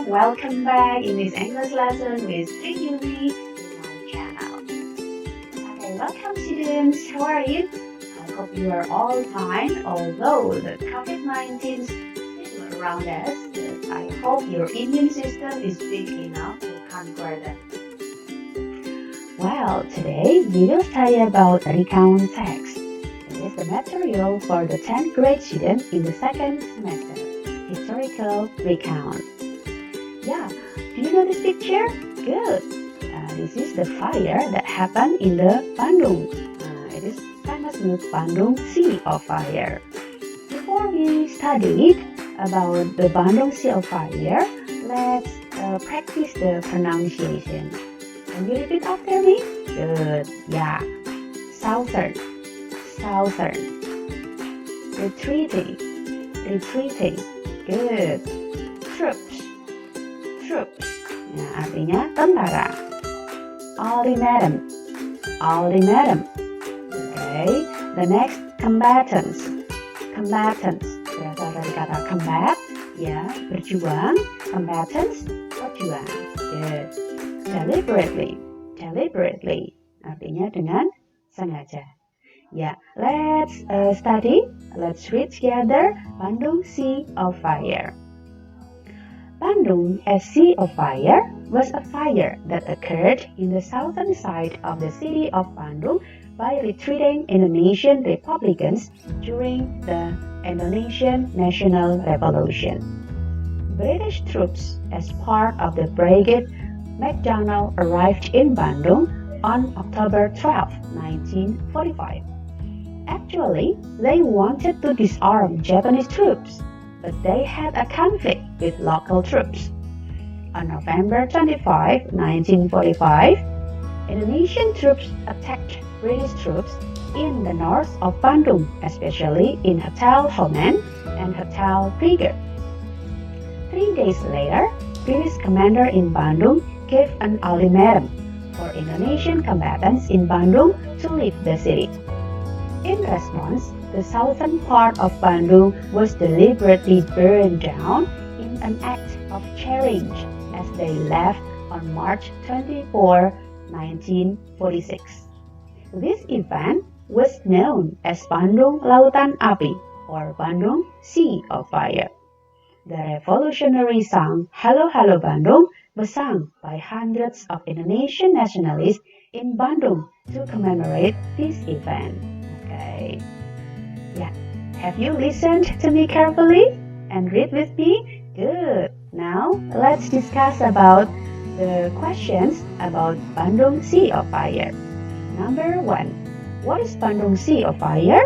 welcome back in this English lesson with Triyuni in my channel. Okay, welcome students, how are you? I hope you are all fine, although the COVID-19 is still around us, but I hope your immune system is big enough to conquer them. Well, today we will study about recount text. It is the material for the 10th grade student in the second semester, historical recount. Yeah, do you know this picture? Good. This is the fire that happened in the Bandung. It is famous with Bandung Sea of Fire. Before we study about the Bandung Sea of Fire, let's practice the pronunciation. Can you repeat after me? Good. Yeah. Southern. Retreating. Good. Troops. Nah, artinya tentara. Ultimatum. Okay. The next, combatants. Berasal dari kata combat, ya, berjuang. Combatants, berjuang. Good. Deliberately. Artinya dengan sengaja. Yeah, let's study. Let's read together Bandung Sea of Fire. Bandung, a sea of fire, was a fire that occurred in the southern side of the city of Bandung by retreating Indonesian Republicans during the Indonesian National Revolution. British troops, as part of the Brigade MacDonald, arrived in Bandung on October 12, 1945. Actually, they wanted to disarm Japanese troops, but they had a conflict with local troops. On November 25, 1945, Indonesian troops attacked British troops in the north of Bandung, especially in Hotel Homan and Hotel Krieger. 3 days later, British commander in Bandung gave an ultimatum for Indonesian combatants in Bandung to leave the city. In response, the southern part of Bandung was deliberately burned down in an act of challenge as they left on March 24, 1946. This event was known as Bandung Lautan Api or Bandung Sea of Fire. The revolutionary song Halo Halo Bandung was sung by hundreds of Indonesian nationalists in Bandung to commemorate this event. Okay. Yeah. Have you listened to me carefully and read with me? Good. Now let's discuss about the questions about Bandung Sea of Fire. Number 1. What is Bandung Sea of Fire?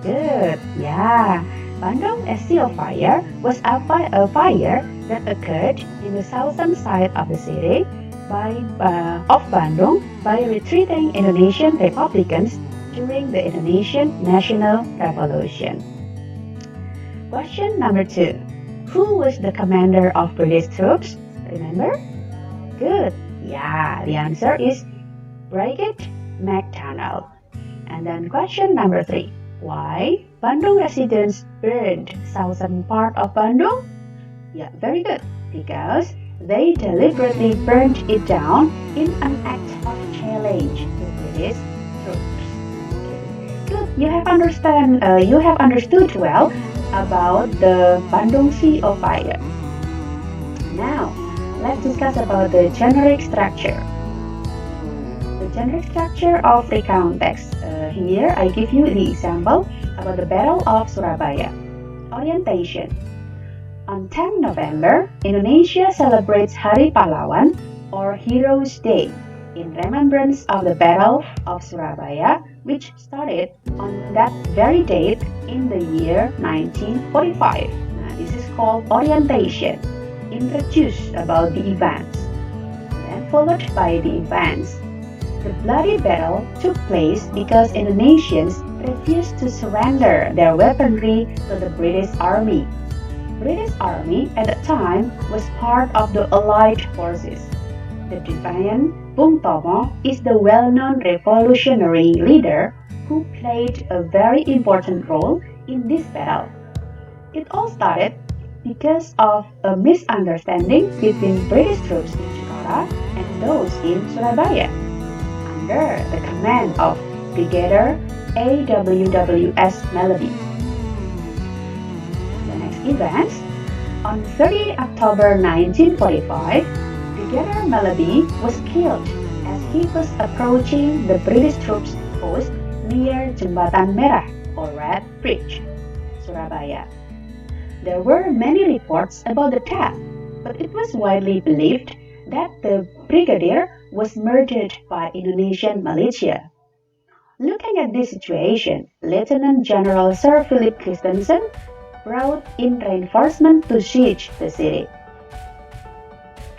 Good. Yeah. Bandung, a sea of fire, was a fire that occurred in the southern side of the city of Bandung by retreating Indonesian Republicans during the Indonesian National Revolution. Question number 2. Who was the commander of British troops? Remember? Good. Yeah, the answer is Brigade MacDonald. And then question number 3. Why Bandung residents burned southern part of Bandung? Yeah, very good. Because they deliberately burned it down in an act of challenge to British troops. Good. You have understood well about the Bandung Sea of Fire. Now, let's discuss about the generic structure. The generic structure of recount text. Here, I give you the example about the Battle of Surabaya. Orientation. On 10 November, Indonesia celebrates Hari Pahlawan or Heroes' Day in remembrance of the Battle of Surabaya, which started on that very date in the year 1945. Now, this is called orientation. Introduce about the events. Then followed by the events. The bloody battle took place because Indonesians refused to surrender their weaponry to the British Army. British Army at the time was part of the Allied forces. The defiant Bung Tomo is the well-known revolutionary leader who played a very important role in this battle. It all started because of a misunderstanding between British troops in Jepara and those in Surabaya, under the command of Brigadier AWWS Melody. The next event, on 30 October 1945, Brigadier Melody was killed as he was approaching the British troops post near Jembatan Merah or Red Bridge, Surabaya. There were many reports about the death, but it was widely believed that the brigadier was murdered by Indonesian militia. Looking at this situation, Lieutenant General Sir Philip Christensen brought in reinforcements to siege the city.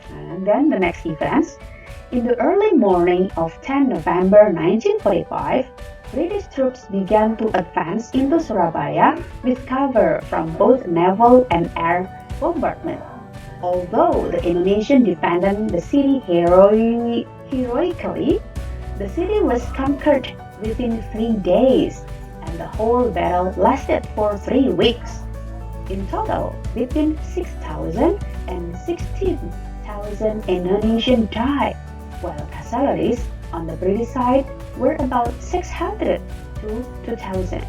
And then the next events. In the early morning of 10 November 1945, British troops began to advance into Surabaya with cover from both naval and air bombardment. Although the Indonesians defended the city heroically, the city was conquered within 3 days, and the whole battle lasted for 3 weeks. In total, between 6,000 and 16,000 Indonesians died, while casualties on the British side were about 600 to 2,000.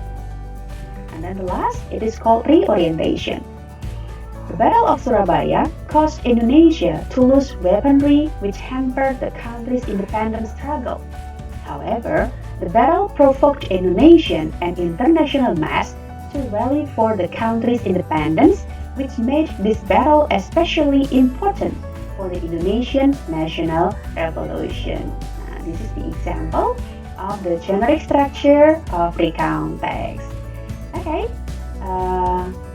And then the last, it is called reorientation. The Battle of Surabaya caused Indonesia to lose weaponry which hampered the country's independence struggle. However, the battle provoked Indonesian and international mass to rally for the country's independence, which made this battle especially important for the Indonesian national revolution. This is the example of the generic structure of recount text. Okay,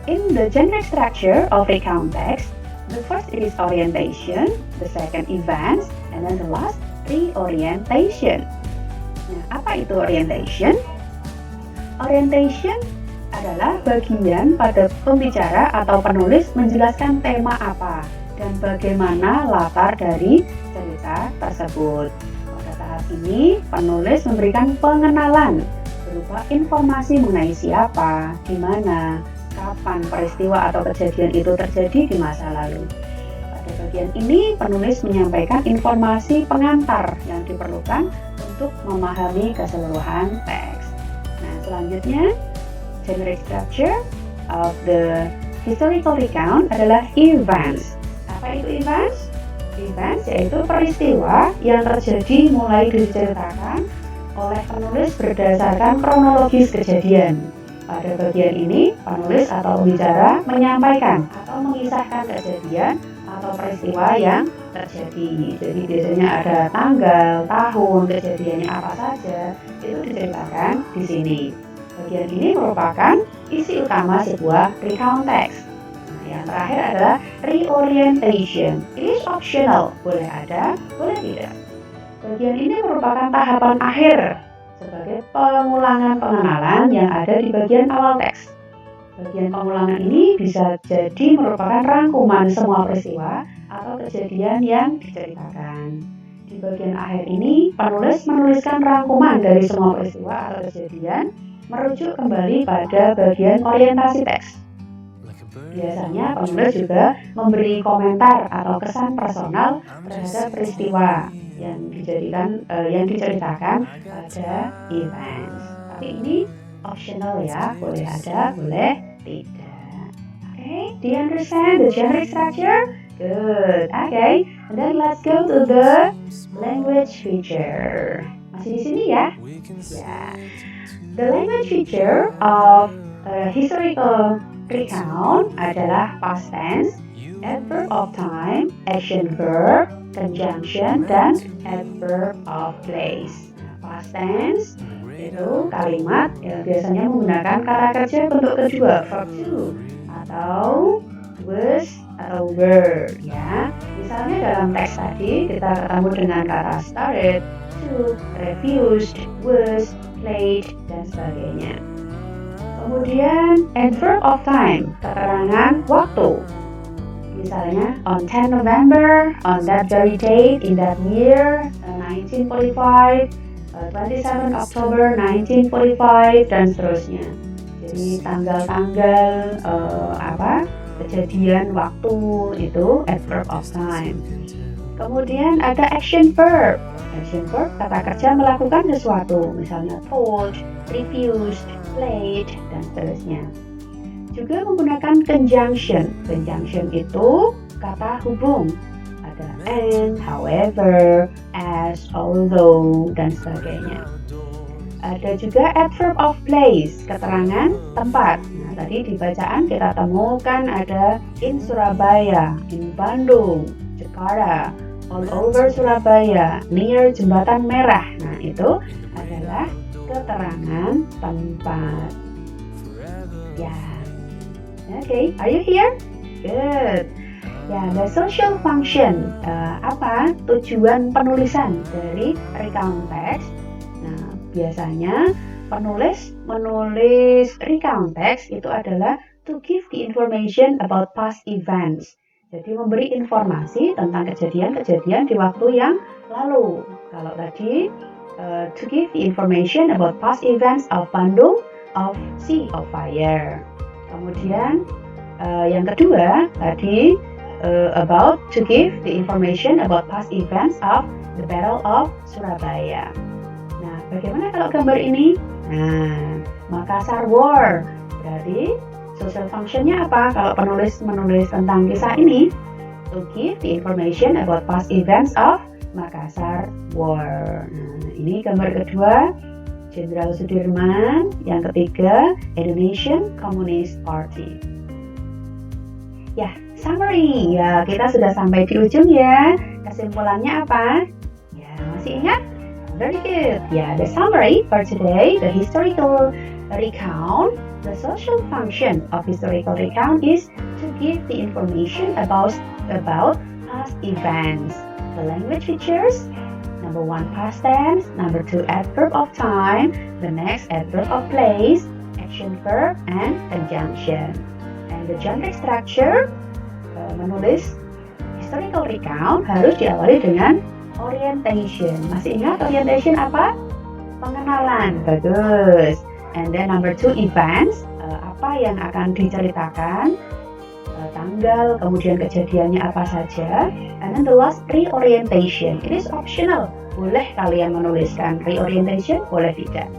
in the generic structure of recount text, the first it is orientation, the second events, and then the last reorientation. Nah, apa itu orientation? Orientation adalah bagian pada pembicara atau penulis menjelaskan tema apa dan bagaimana latar dari cerita tersebut. Ini penulis memberikan pengenalan berupa informasi mengenai siapa, di mana, kapan peristiwa atau kejadian itu terjadi di masa lalu. Pada bagian ini penulis menyampaikan informasi pengantar yang diperlukan untuk memahami keseluruhan teks. Nah, selanjutnya generic structure of the historical recount adalah events. Apa itu events? Events yaitu peristiwa yang terjadi mulai diceritakan oleh penulis berdasarkan kronologis kejadian. Pada bagian ini, penulis atau pembicara menyampaikan atau mengisahkan kejadian atau peristiwa yang terjadi. Jadi biasanya ada tanggal, tahun, kejadiannya apa saja, itu diceritakan di sini. Bagian ini merupakan isi utama sebuah recount text. Yang terakhir adalah reorientation. It is optional, boleh ada, boleh tidak. Bagian ini merupakan tahapan akhir sebagai pengulangan pengenalan yang ada di bagian awal teks. Bagian pengulangan ini bisa jadi merupakan rangkuman semua peristiwa atau kejadian yang diceritakan. Di bagian akhir ini, penulis menuliskan rangkuman dari semua peristiwa atau kejadian merujuk kembali pada bagian orientasi teks. Biasanya penulis juga memberi komentar atau kesan personal terhadap peristiwa yang diceritakan pada events. Tapi ini optional ya, boleh ada, boleh tidak. Okay, do you understand the generic structure? Good. Okay, and then let's go to the language feature. Masih di sini ya? Yeah. The language feature of historical recount adalah past tense, adverb of time, action verb, conjunction, dan adverb of place. Past tense itu kalimat yang biasanya menggunakan kata kerja bentuk kedua, verb to, atau was atau were ya. Misalnya dalam teks tadi kita ketemu dengan kata started, took, refused, was, played, dan sebagainya. Kemudian adverb of time, keterangan waktu. Misalnya on 10 November, on that very date, in that year, 1945, 27 October 1945, dan seterusnya. Jadi tanggal-tanggal kejadian waktu, itu adverb of time. Kemudian ada action verb. Action verb kata kerja melakukan sesuatu, misalnya told, refused, played, dan seterusnya. Juga menggunakan conjunction. Conjunction itu kata hubung. Ada and, however, as, although, dan sebagainya. Ada juga adverb of place, keterangan tempat. Nah, tadi di bacaan kita temukan ada in Surabaya, in Bandung, Jakarta, all over Surabaya, near Jembatan Merah. Nah, itu adalah keterangan tempat. Ya, okay, are you here? Good. Ya, the social function. Apa tujuan penulisan dari recount text? Nah, biasanya penulis menulis recount text itu adalah to give the information about past events. Jadi memberi informasi tentang kejadian-kejadian di waktu yang lalu. Kalau tadi to give the information about past events of Bandung, of Sea of Fire. Kemudian yang kedua tadi about to give the information about past events of the Battle of Surabaya. Nah, bagaimana kalau gambar ini? Nah, Makassar War. Jadi social functionnya apa? Kalau penulis menulis tentang kisah ini, to give the information about past events of Makassar War. Nah, ini gambar kedua, Jenderal Sudirman. Yang ketiga, Indonesian Communist Party. Ya, summary. Ya, kita sudah sampai di ujung ya. Kesimpulannya apa? Ya, masih ingat? Very good. Yeah, the summary for today, the historical recount, the social function of historical recount is to give the information about past events. The language features, number 1 past tense, number 2 adverb of time, the next adverb of place, action verb, and conjunction. And the genre structure, menulis historical recount harus diawali dengan orientation. Masih ingat orientation apa? Pengenalan. Bagus. And then number 2 events, apa yang akan diceritakan, tanggal, kemudian kejadiannya apa saja. And then the last, reorientation. It is optional. Boleh kalian menuliskan reorientation, boleh tidak.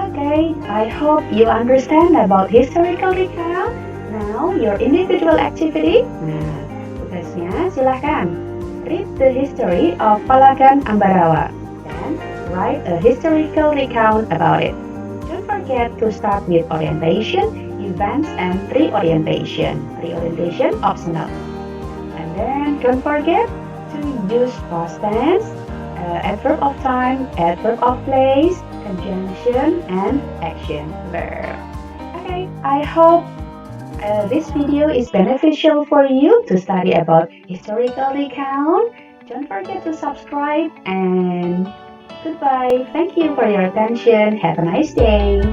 Okay, I hope you understand about historical recount. Now your individual activity. Nah, tugasnya silahkan read the history of Palagan Ambarawa and write a historical recount about it. Don't forget to start with orientation, events, and reorientation. Reorientation optional. And then don't forget to use past tense, adverb of time, adverb of place, conjunction, and action verb. Okay, I hope this video is beneficial for you to study about historical recount. Don't forget to subscribe and goodbye. Thank you for your attention. Have a nice day.